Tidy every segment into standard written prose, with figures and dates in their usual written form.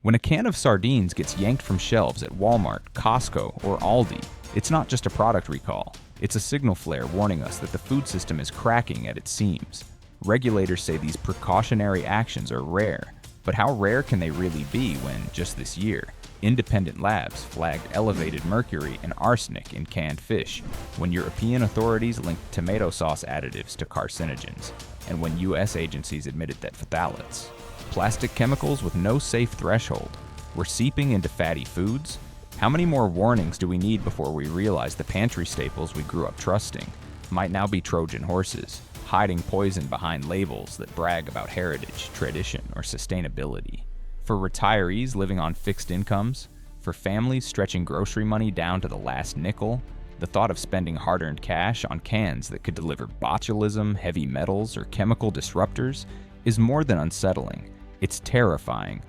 When a can of sardines gets yanked from shelves at Walmart, Costco, or Aldi, it's not just a product recall. It's a signal flare warning us that the food system is cracking at its seams. Regulators say these precautionary actions are rare, but how rare can they really be when, just this year, independent labs flagged elevated mercury and arsenic in canned fish, when European authorities linked tomato sauce additives to carcinogens, and when U.S. agencies admitted that phthalates, plastic chemicals with no safe threshold, were seeping into fatty foods? How many more warnings do we need before we realize the pantry staples we grew up trusting might now be Trojan horses, hiding poison behind labels that brag about heritage, tradition, or sustainability? For retirees living on fixed incomes, for families stretching grocery money down to the last nickel, the thought of spending hard-earned cash on cans that could deliver botulism, heavy metals, or chemical disruptors is more than unsettling. It's terrifying.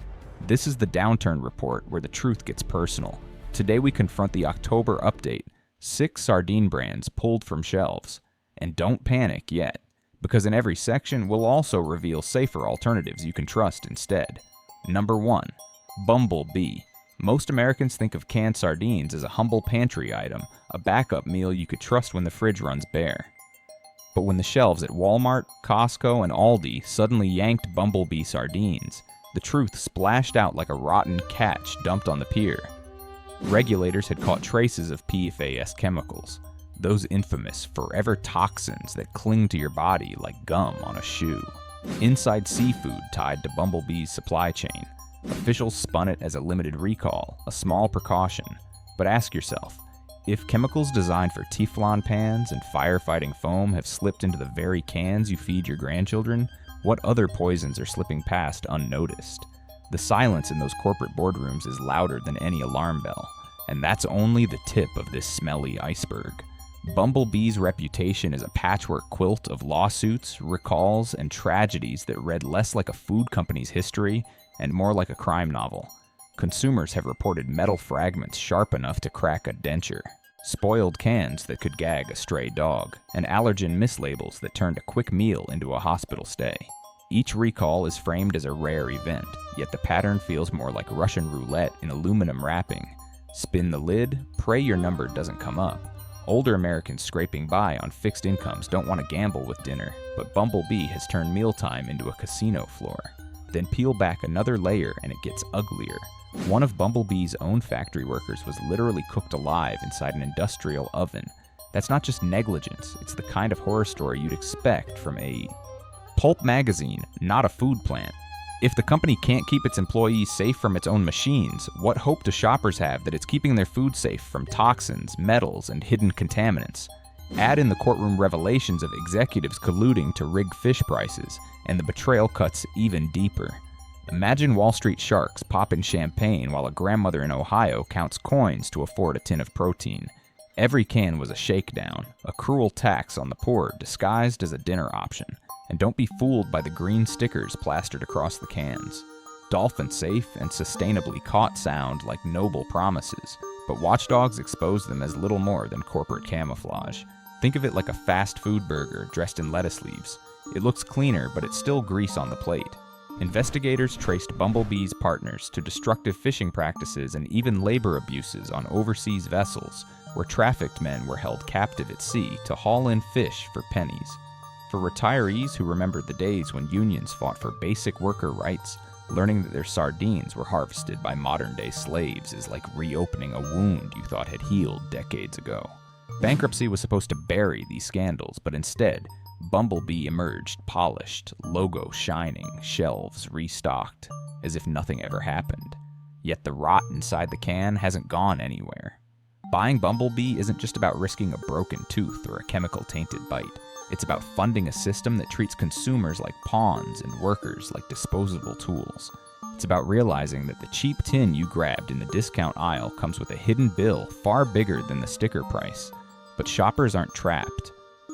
This is the Downturn Report, where the truth gets personal. Today we confront the October update, 6 sardine brands pulled from shelves. And don't panic yet, because in every section we'll also reveal safer alternatives you can trust instead. Number 1. Bumblebee. Most Americans think of canned sardines as a humble pantry item, a backup meal you could trust when the fridge runs bare. But when the shelves at Walmart, Costco, and Aldi suddenly yanked Bumblebee sardines, the truth splashed out like a rotten catch dumped on the pier. Regulators had caught traces of PFAS chemicals, those infamous forever toxins that cling to your body like gum on a shoe. Inside seafood tied to Bumblebee's supply chain. Officials spun it as a limited recall, a small precaution. But ask yourself, if chemicals designed for Teflon pans and firefighting foam have slipped into the very cans you feed your grandchildren, what other poisons are slipping past unnoticed? The silence in those corporate boardrooms is louder than any alarm bell, and that's only the tip of this smelly iceberg. Bumblebee's reputation is a patchwork quilt of lawsuits, recalls, and tragedies that read less like a food company's history and more like a crime novel. Consumers have reported metal fragments sharp enough to crack a denture, spoiled cans that could gag a stray dog, and allergen mislabels that turned a quick meal into a hospital stay. Each recall is framed as a rare event, yet the pattern feels more like Russian roulette in aluminum wrapping. Spin the lid, pray your number doesn't come up. Older Americans scraping by on fixed incomes don't want to gamble with dinner, but Bumblebee has turned mealtime into a casino floor. Then peel back another layer and it gets uglier. One of Bumblebee's own factory workers was literally cooked alive inside an industrial oven. That's not just negligence, it's the kind of horror story you'd expect from a pulp magazine, not a food plant. If the company can't keep its employees safe from its own machines, what hope do shoppers have that it's keeping their food safe from toxins, metals, and hidden contaminants? Add in the courtroom revelations of executives colluding to rig fish prices, and the betrayal cuts even deeper. Imagine Wall Street sharks popping champagne while a grandmother in Ohio counts coins to afford a tin of protein. Every can was a shakedown, a cruel tax on the poor disguised as a dinner option. And don't be fooled by the green stickers plastered across the cans. Dolphin safe and sustainably caught sound like noble promises, but watchdogs expose them as little more than corporate camouflage. Think of it like a fast food burger dressed in lettuce leaves. It looks cleaner, but it's still grease on the plate. Investigators traced Bumblebee's partners to destructive fishing practices and even labor abuses on overseas vessels, where trafficked men were held captive at sea to haul in fish for pennies. For retirees who remembered the days when unions fought for basic worker rights, learning that their sardines were harvested by modern-day slaves is like reopening a wound you thought had healed decades ago. Bankruptcy was supposed to bury these scandals, but instead, Bumblebee emerged polished, logo shining, shelves restocked, as if nothing ever happened. Yet the rot inside the can hasn't gone anywhere. Buying Bumblebee isn't just about risking a broken tooth or a chemical-tainted bite. It's about funding a system that treats consumers like pawns and workers like disposable tools. It's about realizing that the cheap tin you grabbed in the discount aisle comes with a hidden bill far bigger than the sticker price. But shoppers aren't trapped.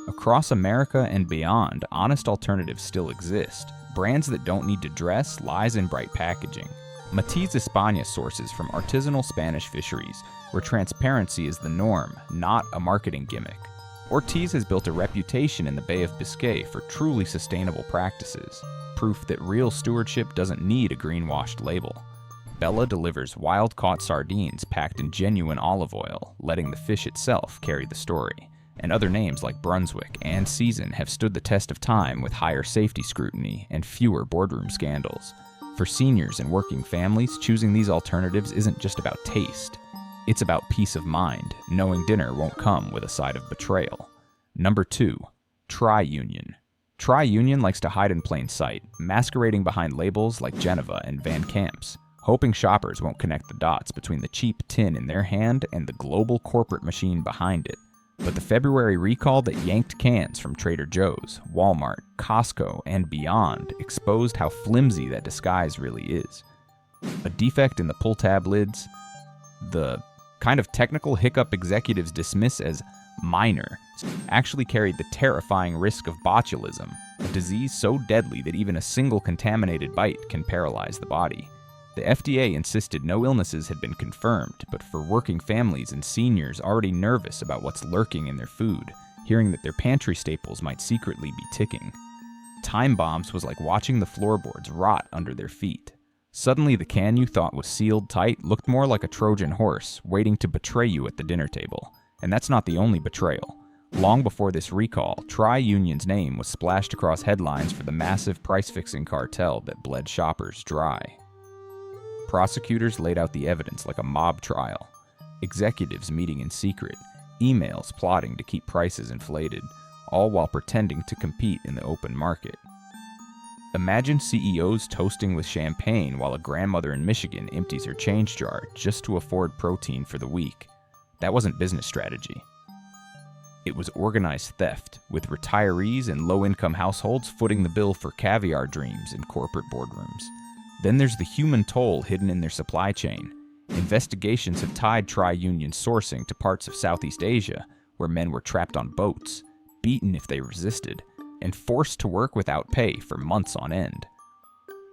Across America and beyond, honest alternatives still exist. Brands that don't need to dress lies in bright packaging. Matiz España sources from artisanal Spanish fisheries, where transparency is the norm, not a marketing gimmick. Ortiz has built a reputation in the Bay of Biscay for truly sustainable practices, proof that real stewardship doesn't need a greenwashed label. Bella delivers wild-caught sardines packed in genuine olive oil, letting the fish itself carry the story. And other names like Brunswick and Season have stood the test of time with higher safety scrutiny and fewer boardroom scandals. For seniors and working families, choosing these alternatives isn't just about taste. It's about peace of mind, knowing dinner won't come with a side of betrayal. Number 2. Tri-Union. Tri-Union likes to hide in plain sight, masquerading behind labels like Geneva and Van Camp's, hoping shoppers won't connect the dots between the cheap tin in their hand and the global corporate machine behind it. But the February recall that yanked cans from Trader Joe's, Walmart, Costco, and beyond exposed how flimsy that disguise really is. A defect in the pull tab lids, the kind of technical hiccup executives dismiss as minor, actually carried the terrifying risk of botulism, a disease so deadly that even a single contaminated bite can paralyze the body. The FDA insisted no illnesses had been confirmed, but for working families and seniors already nervous about what's lurking in their food, hearing that their pantry staples might secretly be ticking. Time bombs was like watching the floorboards rot under their feet. Suddenly the can you thought was sealed tight looked more like a Trojan horse waiting to betray you at the dinner table. And that's not the only betrayal. Long before this recall, Tri-Union's name was splashed across headlines for the massive price-fixing cartel that bled shoppers dry. Prosecutors laid out the evidence like a mob trial. Executives meeting in secret, emails plotting to keep prices inflated, all while pretending to compete in the open market. Imagine CEOs toasting with champagne while a grandmother in Michigan empties her change jar just to afford protein for the week. That wasn't business strategy. It was organized theft, with retirees and low-income households footing the bill for caviar dreams in corporate boardrooms. Then there's the human toll hidden in their supply chain. Investigations have tied Tri-Union sourcing to parts of Southeast Asia, where men were trapped on boats, beaten if they resisted, and forced to work without pay for months on end.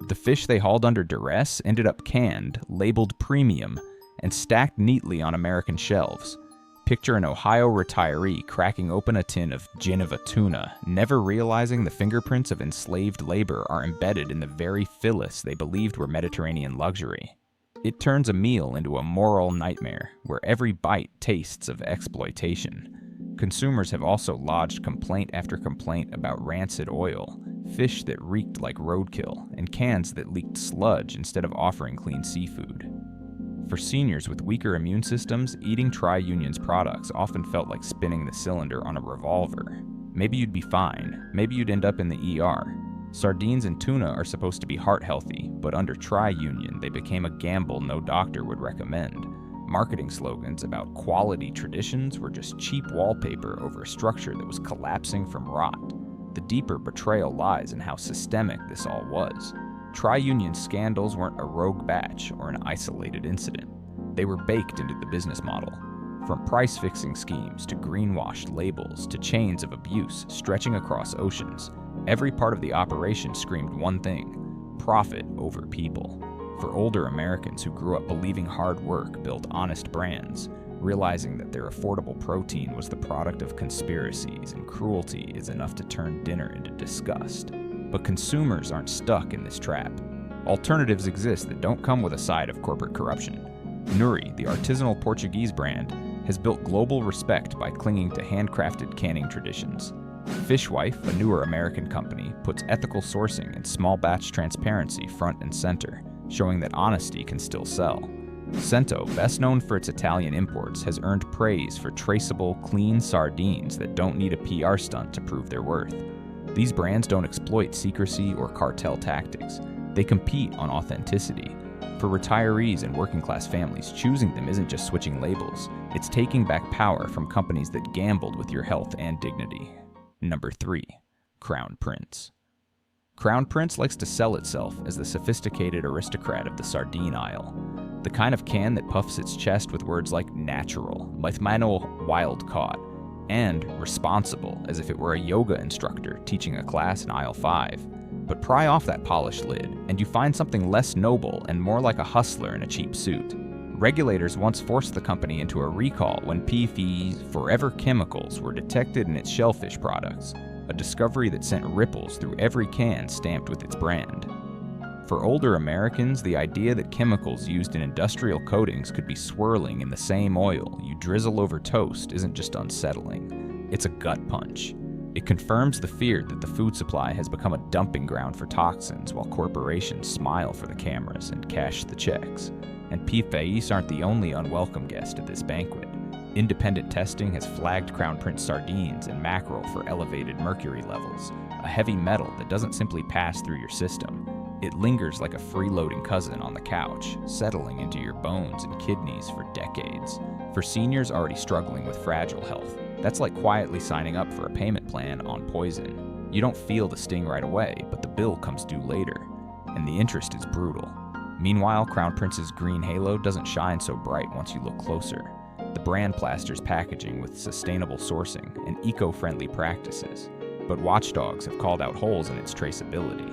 The fish they hauled under duress ended up canned, labeled premium, and stacked neatly on American shelves. Picture an Ohio retiree cracking open a tin of Geneva tuna, never realizing the fingerprints of enslaved labor are embedded in the very phyllis they believed were Mediterranean luxury. It turns a meal into a moral nightmare, where every bite tastes of exploitation. Consumers have also lodged complaint after complaint about rancid oil, fish that reeked like roadkill, and cans that leaked sludge instead of offering clean seafood. For seniors with weaker immune systems, eating Tri-Union's products often felt like spinning the cylinder on a revolver. Maybe you'd be fine, maybe you'd end up in the ER. Sardines and tuna are supposed to be heart-healthy, but under Tri-Union they became a gamble no doctor would recommend. Marketing slogans about quality traditions were just cheap wallpaper over a structure that was collapsing from rot. The deeper betrayal lies in how systemic this all was. Tri-Union scandals weren't a rogue batch or an isolated incident. They were baked into the business model. From price-fixing schemes to greenwashed labels to chains of abuse stretching across oceans, every part of the operation screamed one thing: profit over people. For older Americans who grew up believing hard work built honest brands, realizing that their affordable protein was the product of conspiracies and cruelty is enough to turn dinner into disgust. But consumers aren't stuck in this trap. Alternatives exist that don't come with a side of corporate corruption. Nuri, the artisanal Portuguese brand, has built global respect by clinging to handcrafted canning traditions. Fishwife, a newer American company, puts ethical sourcing and small batch transparency front and center, showing that honesty can still sell. Cento, best known for its Italian imports, has earned praise for traceable, clean sardines that don't need a PR stunt to prove their worth. These brands don't exploit secrecy or cartel tactics. They compete on authenticity. For retirees and working-class families, choosing them isn't just switching labels. It's taking back power from companies that gambled with your health and dignity. Number 3. Crown Prince. Crown Prince likes to sell itself as the sophisticated aristocrat of the sardine aisle. The kind of can that puffs its chest with words like natural, Maithmano wild caught, and responsible, as if it were a yoga instructor teaching a class in aisle 5. But pry off that polished lid, and you find something less noble and more like a hustler in a cheap suit. Regulators once forced the company into a recall when PFAS forever chemicals were detected in its shellfish products, a discovery that sent ripples through every can stamped with its brand. For older Americans, the idea that chemicals used in industrial coatings could be swirling in the same oil you drizzle over toast isn't just unsettling, it's a gut punch. It confirms the fear that the food supply has become a dumping ground for toxins while corporations smile for the cameras and cash the checks. And PFAS aren't the only unwelcome guest at this banquet. Independent testing has flagged Crown Prince sardines and mackerel for elevated mercury levels, a heavy metal that doesn't simply pass through your system. It lingers like a freeloading cousin on the couch, settling into your bones and kidneys for decades. For seniors already struggling with fragile health, that's like quietly signing up for a payment plan on poison. You don't feel the sting right away, but the bill comes due later, and the interest is brutal. Meanwhile, Crown Prince's green halo doesn't shine so bright once you look closer. The brand plasters packaging with sustainable sourcing and eco-friendly practices, but watchdogs have called out holes in its traceability.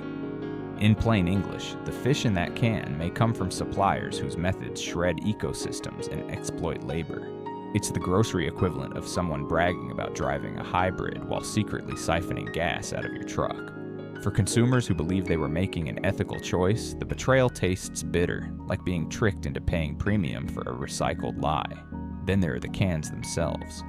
In plain English, the fish in that can may come from suppliers whose methods shred ecosystems and exploit labor. It's the grocery equivalent of someone bragging about driving a hybrid while secretly siphoning gas out of your truck. For consumers who believe they were making an ethical choice, the betrayal tastes bitter, like being tricked into paying premium for a recycled lie. Then there are the cans themselves.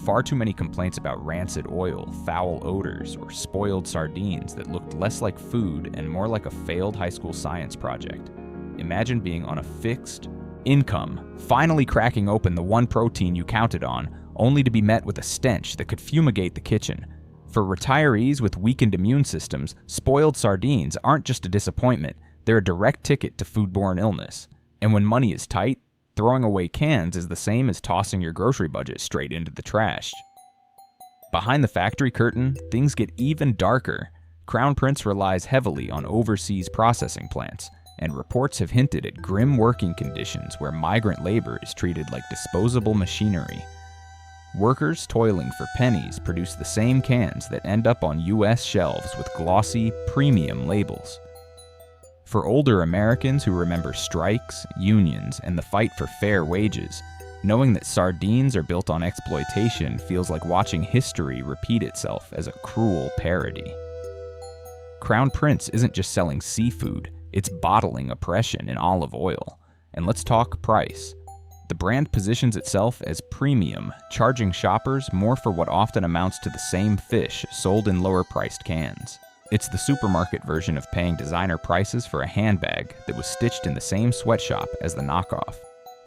Far too many complaints about rancid oil, foul odors, or spoiled sardines that looked less like food and more like a failed high school science project. Imagine being on a fixed income, finally cracking open the one protein you counted on, only to be met with a stench that could fumigate the kitchen. For retirees with weakened immune systems, spoiled sardines aren't just a disappointment, they're a direct ticket to foodborne illness. And when money is tight, throwing away cans is the same as tossing your grocery budget straight into the trash. Behind the factory curtain, things get even darker. Crown Prince relies heavily on overseas processing plants, and reports have hinted at grim working conditions where migrant labor is treated like disposable machinery. Workers toiling for pennies produce the same cans that end up on US shelves with glossy, premium labels. For older Americans who remember strikes, unions, and the fight for fair wages, knowing that sardines are built on exploitation feels like watching history repeat itself as a cruel parody. Crown Prince isn't just selling seafood, it's bottling oppression in olive oil. And let's talk price. The brand positions itself as premium, charging shoppers more for what often amounts to the same fish sold in lower-priced cans. It's the supermarket version of paying designer prices for a handbag that was stitched in the same sweatshop as the knockoff.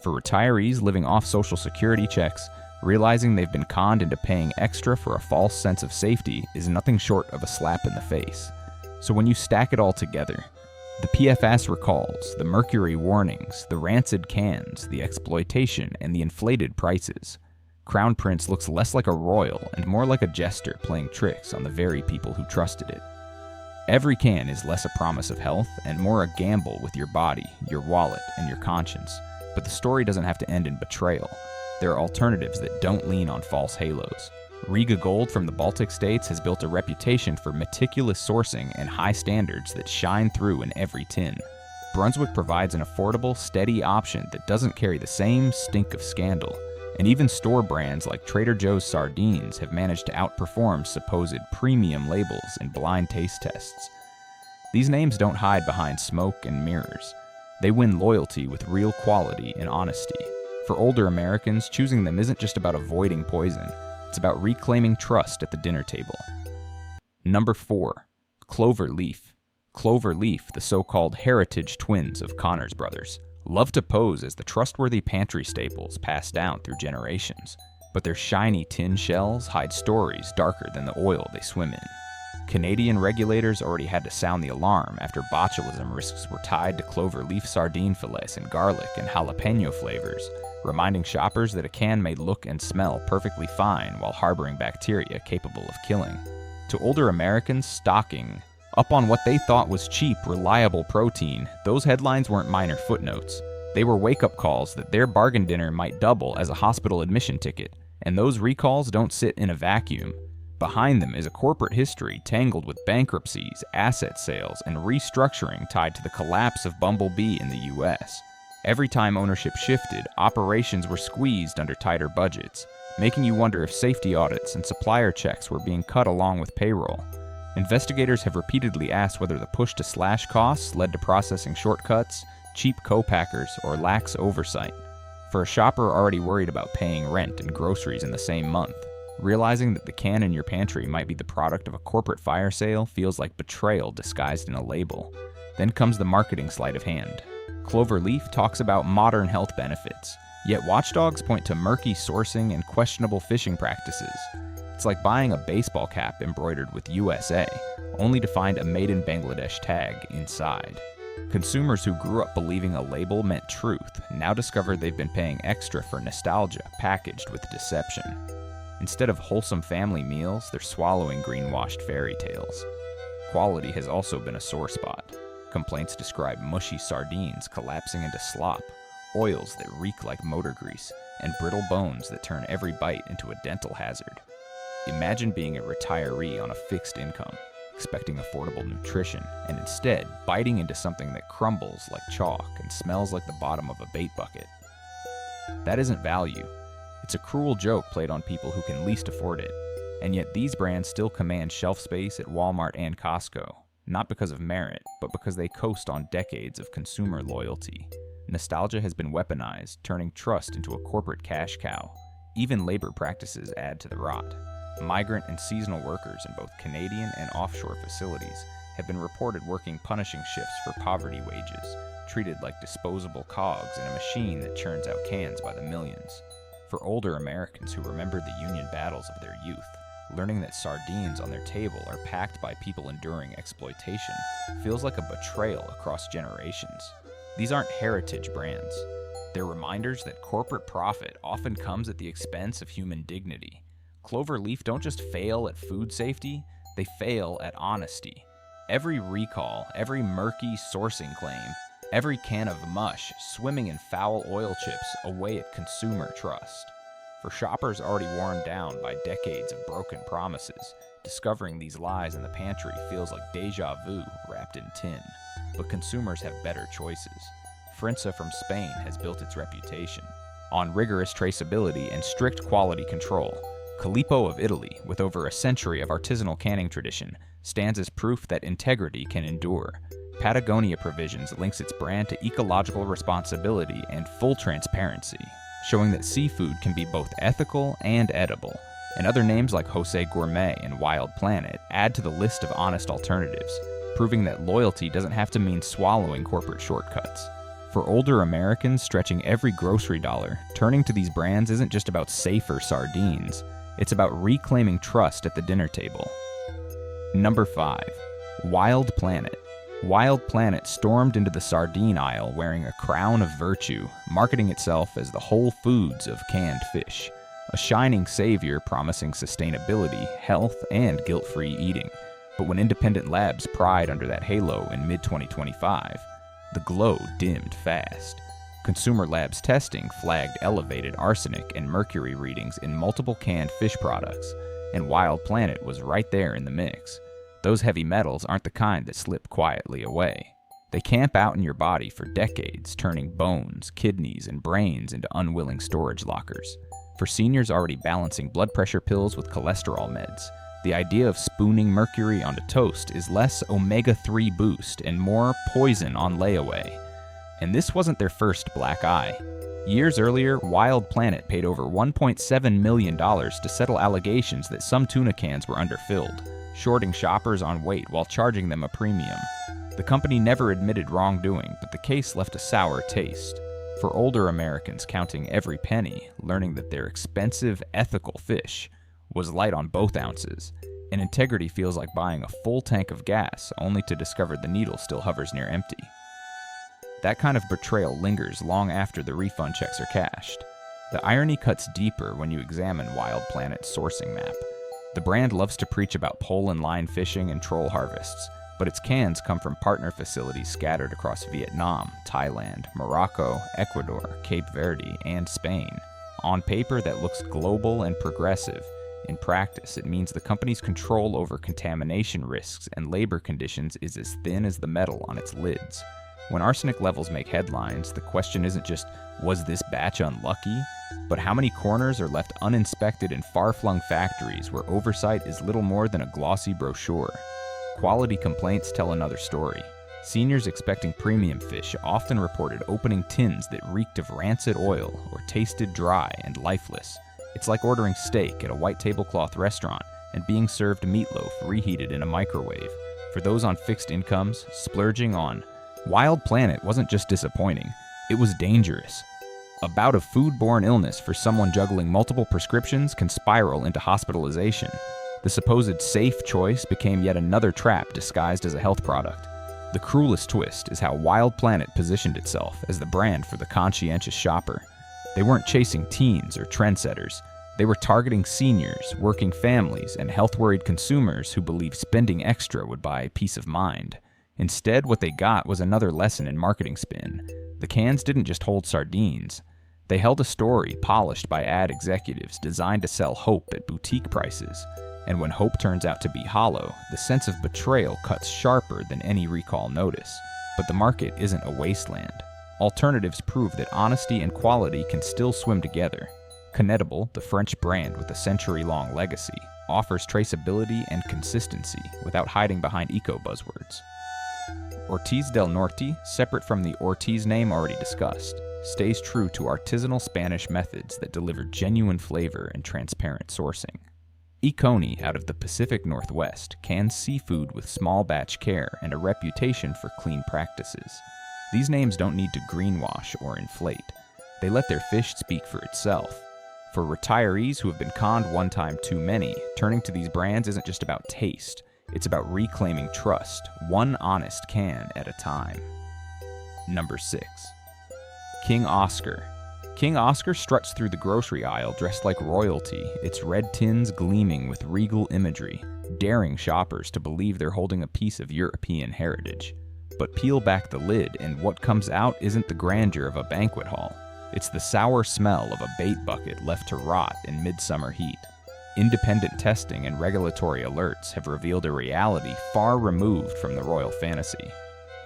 For retirees living off Social Security checks, realizing they've been conned into paying extra for a false sense of safety is nothing short of a slap in the face. So when you stack it all together, the PFAS recalls, the mercury warnings, the rancid cans, the exploitation, and the inflated prices, Crown Prince looks less like a royal and more like a jester playing tricks on the very people who trusted it. Every can is less a promise of health and more a gamble with your body, your wallet, and your conscience. But the story doesn't have to end in betrayal. There are alternatives that don't lean on false halos. Riga Gold from the Baltic states has built a reputation for meticulous sourcing and high standards that shine through in every tin. Brunswick provides an affordable, steady option that doesn't carry the same stink of scandal. And even store brands like Trader Joe's Sardines have managed to outperform supposed premium labels in blind taste tests. These names don't hide behind smoke and mirrors. They win loyalty with real quality and honesty. For older Americans, choosing them isn't just about avoiding poison. It's about reclaiming trust at the dinner table. Number 4. Clover Leaf. Clover Leaf, the so-called heritage twins of Connors Brothers, love to pose as the trustworthy pantry staples passed down through generations, but their shiny tin shells hide stories darker than the oil they swim in. Canadian regulators already had to sound the alarm after botulism risks were tied to Clover Leaf sardine fillets in garlic and jalapeno flavors, reminding shoppers that a can may look and smell perfectly fine while harboring bacteria capable of killing. To older Americans stocking up on what they thought was cheap, reliable protein, those headlines weren't minor footnotes. They were wake-up calls that their bargain dinner might double as a hospital admission ticket, and those recalls don't sit in a vacuum. Behind them is a corporate history tangled with bankruptcies, asset sales, and restructuring tied to the collapse of Bumblebee in the US. Every time ownership shifted, operations were squeezed under tighter budgets, making you wonder if safety audits and supplier checks were being cut along with payroll. Investigators have repeatedly asked whether the push to slash costs led to processing shortcuts, cheap co-packers, or lax oversight. For a shopper already worried about paying rent and groceries in the same month, realizing that the can in your pantry might be the product of a corporate fire sale feels like betrayal disguised in a label. Then comes the marketing sleight of hand. Clover Leaf talks about modern health benefits, yet watchdogs point to murky sourcing and questionable fishing practices. It's like buying a baseball cap embroidered with USA, only to find a Made in Bangladesh tag inside. Consumers who grew up believing a label meant truth now discover they've been paying extra for nostalgia packaged with deception. Instead of wholesome family meals, they're swallowing greenwashed fairy tales. Quality has also been a sore spot. Complaints describe mushy sardines collapsing into slop, oils that reek like motor grease, and brittle bones that turn every bite into a dental hazard. Imagine being a retiree on a fixed income, expecting affordable nutrition, and instead biting into something that crumbles like chalk and smells like the bottom of a bait bucket. That isn't value. It's a cruel joke played on people who can least afford it, and yet these brands still command shelf space at Walmart and Costco, not because of merit, but because they coast on decades of consumer loyalty. Nostalgia has been weaponized, turning trust into a corporate cash cow. Even labor practices add to the rot. Migrant and seasonal workers in both Canadian and offshore facilities have been reported working punishing shifts for poverty wages, treated like disposable cogs in a machine that churns out cans by the millions. For older Americans who remember the union battles of their youth, learning that sardines on their table are packed by people enduring exploitation feels like a betrayal across generations. These aren't heritage brands. They're reminders that corporate profit often comes at the expense of human dignity. Clover Leaf don't just fail at food safety, they fail at honesty. Every recall, every murky sourcing claim, every can of mush swimming in foul oil chips away at consumer trust. For shoppers already worn down by decades of broken promises, discovering these lies in the pantry feels like deja vu wrapped in tin. But consumers have better choices. Frinsa from Spain has built its reputation on rigorous traceability and strict quality control. Calippo of Italy, with over a century of artisanal canning tradition, stands as proof that integrity can endure. Patagonia Provisions links its brand to ecological responsibility and full transparency, showing that seafood can be both ethical and edible. And other names like Jose Gourmet and Wild Planet add to the list of honest alternatives, proving that loyalty doesn't have to mean swallowing corporate shortcuts. For older Americans stretching every grocery dollar, turning to these brands isn't just about safer sardines, it's about reclaiming trust at the dinner table. Number 5. Wild Planet. Wild Planet stormed into the sardine aisle wearing a crown of virtue, marketing itself as the Whole Foods of canned fish, a shining savior promising sustainability, health, and guilt-free eating. But when independent labs pried under that halo in mid-2025, the glow dimmed fast. Consumer Labs testing flagged elevated arsenic and mercury readings in multiple canned fish products, and Wild Planet was right there in the mix. Those heavy metals aren't the kind that slip quietly away. They camp out in your body for decades, turning bones, kidneys, and brains into unwilling storage lockers. For seniors already balancing blood pressure pills with cholesterol meds, the idea of spooning mercury onto toast is less omega-3 boost and more poison on layaway. And this wasn't their first black eye. Years earlier, Wild Planet paid over $1.7 million to settle allegations that some tuna cans were underfilled, shorting shoppers on weight while charging them a premium. The company never admitted wrongdoing, but the case left a sour taste. For older Americans counting every penny, learning that their expensive, ethical fish was light on both ounces, and integrity feels like buying a full tank of gas only to discover the needle still hovers near empty. That kind of betrayal lingers long after the refund checks are cashed. The irony cuts deeper when you examine Wild Planet's sourcing map. The brand loves to preach about pole and line fishing and troll harvests, but its cans come from partner facilities scattered across Vietnam, Thailand, Morocco, Ecuador, Cape Verde, and Spain. On paper, that looks global and progressive. In practice, it means the company's control over contamination risks and labor conditions is as thin as the metal on its lids. When arsenic levels make headlines, the question isn't just, was this batch unlucky? But how many corners are left uninspected in far-flung factories where oversight is little more than a glossy brochure? Quality complaints tell another story. Seniors expecting premium fish often reported opening tins that reeked of rancid oil or tasted dry and lifeless. It's like ordering steak at a white tablecloth restaurant and being served meatloaf reheated in a microwave. For those on fixed incomes, splurging on Wild Planet wasn't just disappointing, it was dangerous. A bout of foodborne illness for someone juggling multiple prescriptions can spiral into hospitalization. The supposed safe choice became yet another trap disguised as a health product. The cruelest twist is how Wild Planet positioned itself as the brand for the conscientious shopper. They weren't chasing teens or trendsetters. They were targeting seniors, working families, and health-worried consumers who believed spending extra would buy peace of mind. Instead, what they got was another lesson in marketing spin. The cans didn't just hold sardines. They held a story polished by ad executives designed to sell hope at boutique prices. And when hope turns out to be hollow, the sense of betrayal cuts sharper than any recall notice. But the market isn't a wasteland. Alternatives prove that honesty and quality can still swim together. Canetable, the French brand with a century-long legacy, offers traceability and consistency without hiding behind eco-buzzwords. Ortiz del Norte, separate from the Ortiz name already discussed, stays true to artisanal Spanish methods that deliver genuine flavor and transparent sourcing. Econi, out of the Pacific Northwest, cans seafood with small batch care and a reputation for clean practices. These names don't need to greenwash or inflate. They let their fish speak for itself. For retirees who have been conned one time too many, turning to these brands isn't just about taste. It's about reclaiming trust, one honest can at a time. Number 6. King Oscar. King Oscar struts through the grocery aisle dressed like royalty, its red tins gleaming with regal imagery, daring shoppers to believe they're holding a piece of European heritage. But peel back the lid and what comes out isn't the grandeur of a banquet hall. It's the sour smell of a bait bucket left to rot in midsummer heat. Independent testing and regulatory alerts have revealed a reality far removed from the royal fantasy.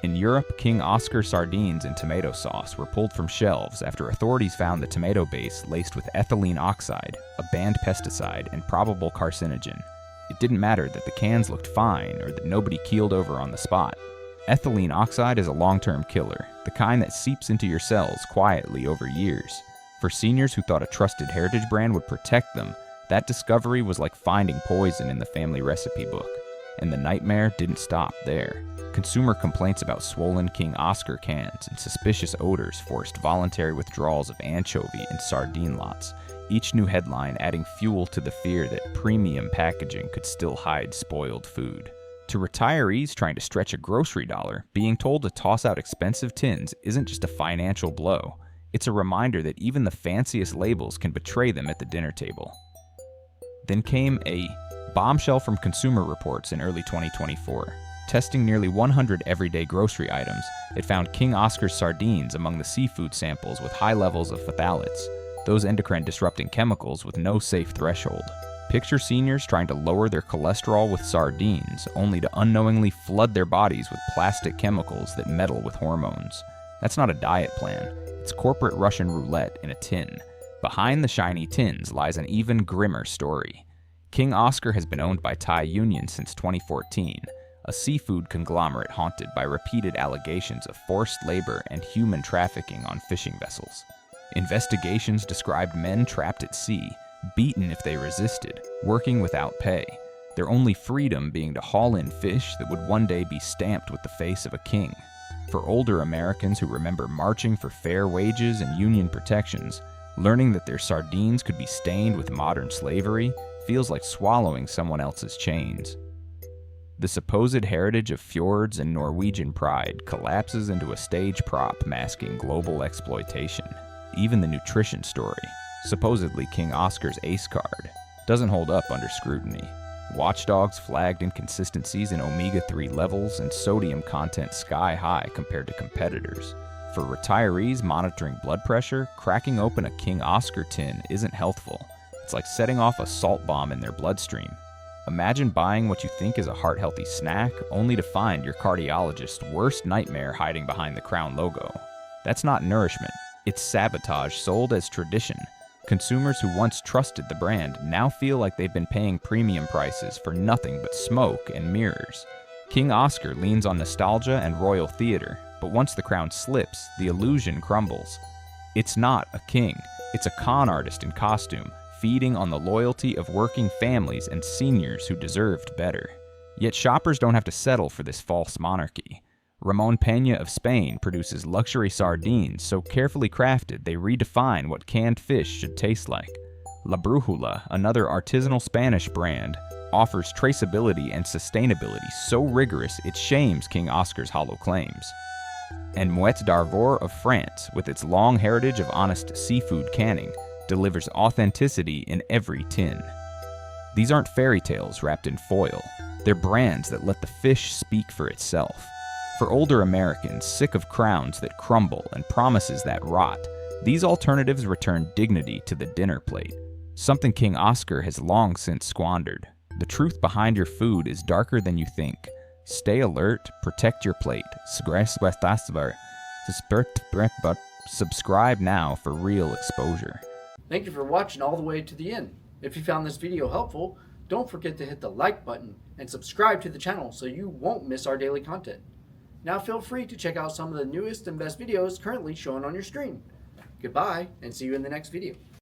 In Europe, King Oscar sardines and tomato sauce were pulled from shelves after authorities found the tomato base laced with ethylene oxide, a banned pesticide and probable carcinogen. It didn't matter that the cans looked fine or that nobody keeled over on the spot. Ethylene oxide is a long-term killer, the kind that seeps into your cells quietly over years. For seniors who thought a trusted heritage brand would protect them, that discovery was like finding poison in the family recipe book. And the nightmare didn't stop there. Consumer complaints about swollen King Oscar cans and suspicious odors forced voluntary withdrawals of anchovy and sardine lots, each new headline adding fuel to the fear that premium packaging could still hide spoiled food. To retirees trying to stretch a grocery dollar, being told to toss out expensive tins isn't just a financial blow. It's a reminder that even the fanciest labels can betray them at the dinner table. Then came a bombshell from Consumer Reports in early 2024. Testing nearly 100 everyday grocery items, it found King Oscar's sardines among the seafood samples with high levels of phthalates, those endocrine-disrupting chemicals with no safe threshold. Picture seniors trying to lower their cholesterol with sardines, only to unknowingly flood their bodies with plastic chemicals that meddle with hormones. That's not a diet plan. It's corporate Russian roulette in a tin. Behind the shiny tins lies an even grimmer story. King Oscar has been owned by Thai Union since 2014, a seafood conglomerate haunted by repeated allegations of forced labor and human trafficking on fishing vessels. Investigations described men trapped at sea, beaten if they resisted, working without pay, their only freedom being to haul in fish that would one day be stamped with the face of a king. For older Americans who remember marching for fair wages and union protections, learning that their sardines could be stained with modern slavery feels like swallowing someone else's chains. The supposed heritage of fjords and Norwegian pride collapses into a stage prop masking global exploitation. Even the nutrition story, supposedly King Oscar's ace card, doesn't hold up under scrutiny. Watchdogs flagged inconsistencies in omega-3 levels and sodium content sky high compared to competitors. For retirees monitoring blood pressure, cracking open a King Oscar tin isn't healthful. It's like setting off a salt bomb in their bloodstream. Imagine buying what you think is a heart-healthy snack, only to find your cardiologist's worst nightmare hiding behind the Crown logo. That's not nourishment. It's sabotage sold as tradition. Consumers who once trusted the brand now feel like they've been paying premium prices for nothing but smoke and mirrors. King Oscar leans on nostalgia and royal theater, but once the crown slips, the illusion crumbles. It's not a king, it's a con artist in costume, feeding on the loyalty of working families and seniors who deserved better. Yet shoppers don't have to settle for this false monarchy. Ramon Peña of Spain produces luxury sardines so carefully crafted they redefine what canned fish should taste like. La Brújula, another artisanal Spanish brand, offers traceability and sustainability so rigorous it shames King Oscar's hollow claims. And Mouette d'Arvor of France, with its long heritage of honest seafood canning, delivers authenticity in every tin. These aren't fairy tales wrapped in foil. They're brands that let the fish speak for itself. For older Americans sick of crowns that crumble and promises that rot, these alternatives return dignity to the dinner plate, something King Oscar has long since squandered. The truth behind your food is darker than you think. Stay alert, protect your plate. Subscribe now for real exposure. Thank you for watching all the way to the end. If you found this video helpful, don't forget to hit the like button and subscribe to the channel so you won't miss our daily content. Now feel free to check out some of the newest and best videos currently shown on your screen. Goodbye, and see you in the next video.